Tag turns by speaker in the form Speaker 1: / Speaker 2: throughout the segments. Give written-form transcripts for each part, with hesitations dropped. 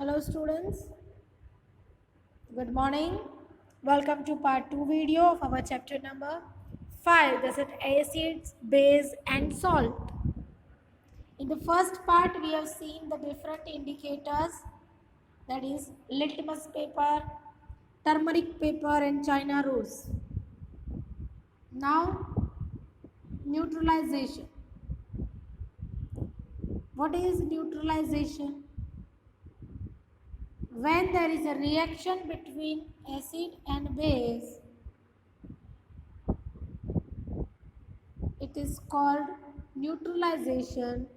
Speaker 1: Hello students, good morning. Welcome to part 2 video of our chapter number 5, that is acids, base and salt. In the first part we have seen the different indicators, that is litmus paper, turmeric paper and China rose. Now neutralization. What is neutralization? When there is a reaction between acid and base, it is called neutralization,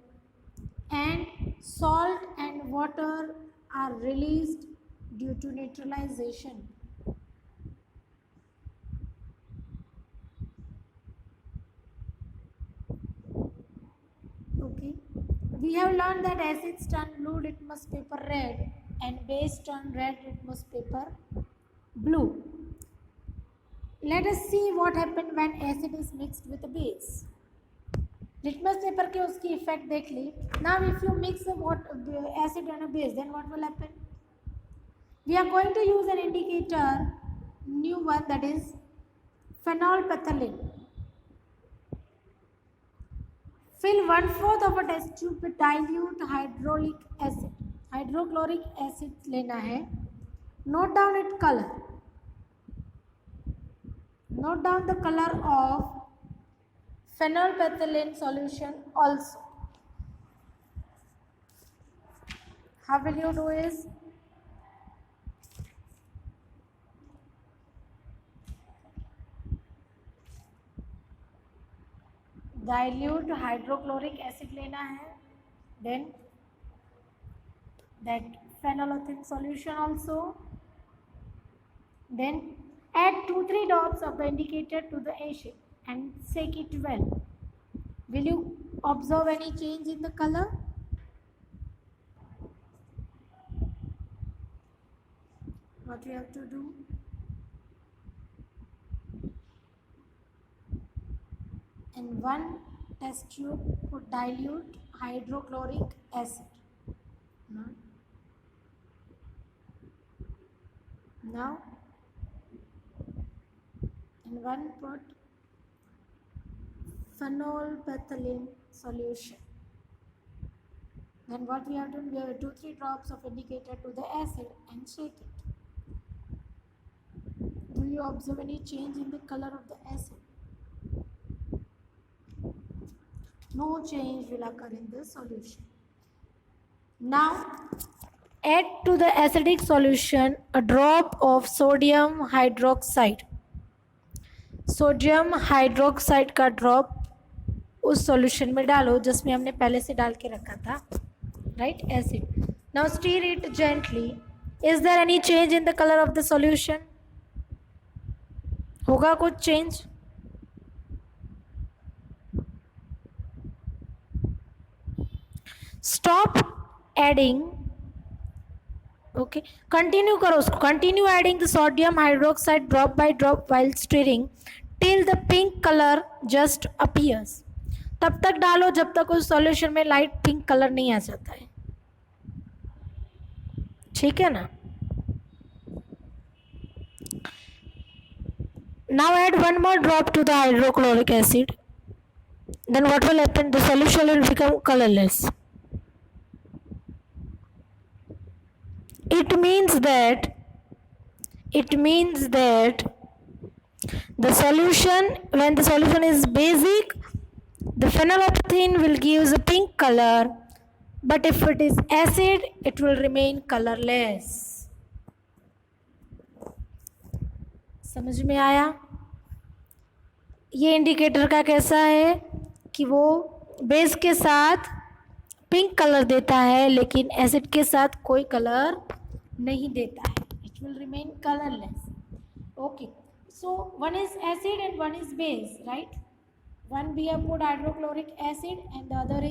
Speaker 1: and salt and water are released due to neutralization. Okay, we have learned that acids turn blue litmus paper red and base turn red litmus paper blue. Let us see what happens when acid is mixed with a base. Litmus paper के उसकी effect देख ली. Now if you mix acid and a base, then what will happen? We are going to use an indicator, new one, that is phenolphthalein. Fill 1/4 of a test tube with dilute hydrochloric acid लेना है. Note down its color. Note down the color of phenolphthalein solution also. How will you do is, dilute hydrochloric acid लेना है, then that phenolphthalein solution also, then add 2-3 drops of the indicator to the acid and shake it well. Will you observe any change in the color? What you have to do? In one test tube, put dilute hydrochloric acid. Now, in one put phenolphthalein solution. Then what we have done, we have 2-3 drops of indicator to the acid and shake it. Do you observe any change in the color of the acid? No change will occur in the solution. Now, add to the acidic solution a drop of sodium hydroxide. Sodium hydroxide का drop उस solution में डालो जिसमें हमने पहले से डाल के रखा था, right, acid. Now stir it gently. Is there any change in the colour of the solution? होगा कुछ change? Stop adding. Okay, continue करो उसको. Continue adding the sodium hydroxide drop by drop while stirring till the pink colour just appears. तब तक डालो जब तक उस सॉल्यूशन में लाइट पिंक कलर नहीं आ जाता है. ठीक है ना? Now add 1 more drop to the hydrochloric acid. Then what will happen? The solution will become colorless. It means that the solution, when the solution is basic, the phenolphthalein will give a pink color, but if it is acid, it will remain colorless. समझ में आया? ये indicator का कैसा है कि वो base के साथ पिंक कलर देता है लेकिन एसिड के साथ कोई कलर नहीं देता है. It will remain colourless. Okay, so one is acid and one is base, right? One we have put hydrochloric acid and the other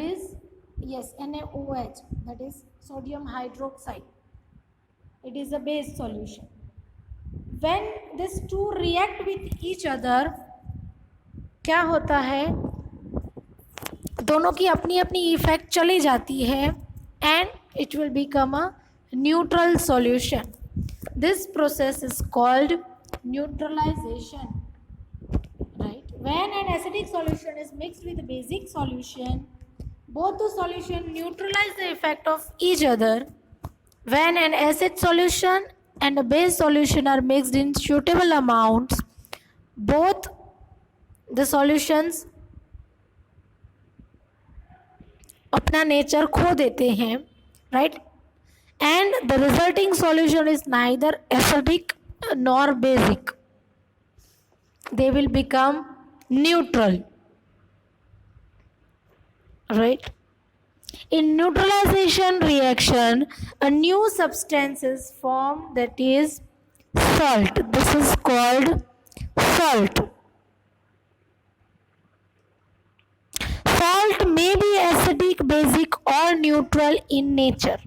Speaker 1: is yes, NaOH, that is sodium hydroxide. It is a base solution. When these two react with each other, क्या होता है? दोनों की अपनी अपनी effect चली जाती है and it will become a neutral solution. This process is called neutralisation. Right? When an acidic solution is mixed with a basic solution, both the solution neutralize the effect of each other. When an acid solution and a base solution are mixed in suitable amounts, both the solutions अपना nature खो देते हैं, right? And the resulting solution is neither acidic nor basic. They will become neutral, right? In neutralization reaction, a new substance is formed, that is salt. This is called salt. Salt may be acidic, basic or neutral in nature.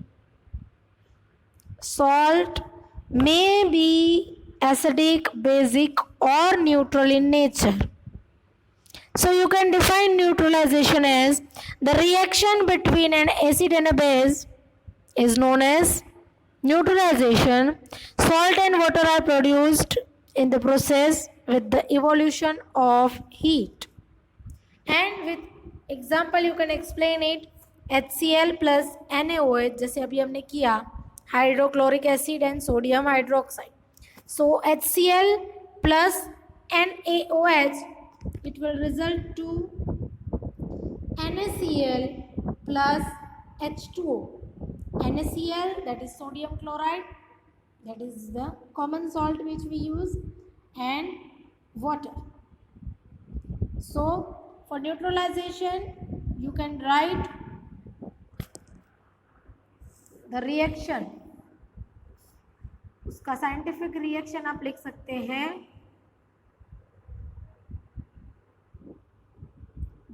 Speaker 1: Salt may be acidic, basic or neutral in nature. So you can define neutralization as the reaction between an acid and a base is known as neutralization. Salt and water are produced in the process with the evolution of heat. And with example you can explain it. HCl plus NaOH, जैसे अभी हमने किया, hydrochloric acid and sodium hydroxide. So HCl plus NaOH, it will result to NaCl plus H2O. NaCl, that is sodium chloride, that is the common salt which we use, and water. So for neutralization you can write the reaction, उसका scientific reaction आप लिख सकते हैं,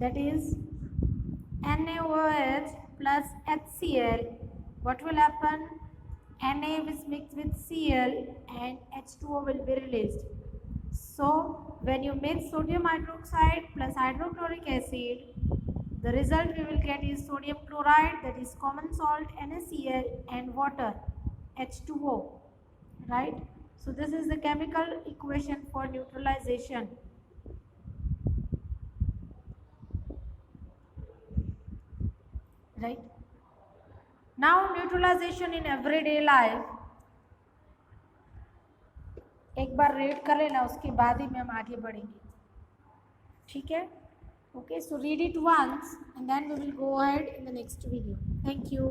Speaker 1: that is NaOH plus HCl. What will happen? Na is mixed with Cl and H2O will be released. So when you mix sodium hydroxide plus hydrochloric acid, the result we will get is sodium chloride, that is common salt NaCl, and water H2O, right? So this is the chemical equation for neutralization. Right? Now neutralization in everyday life, एक बार read कर लेना, उसके बाद ही हम आगे बढ़ेंगे. ठीक है? Okay, so read it once and then we will go ahead in the next video. Thank you.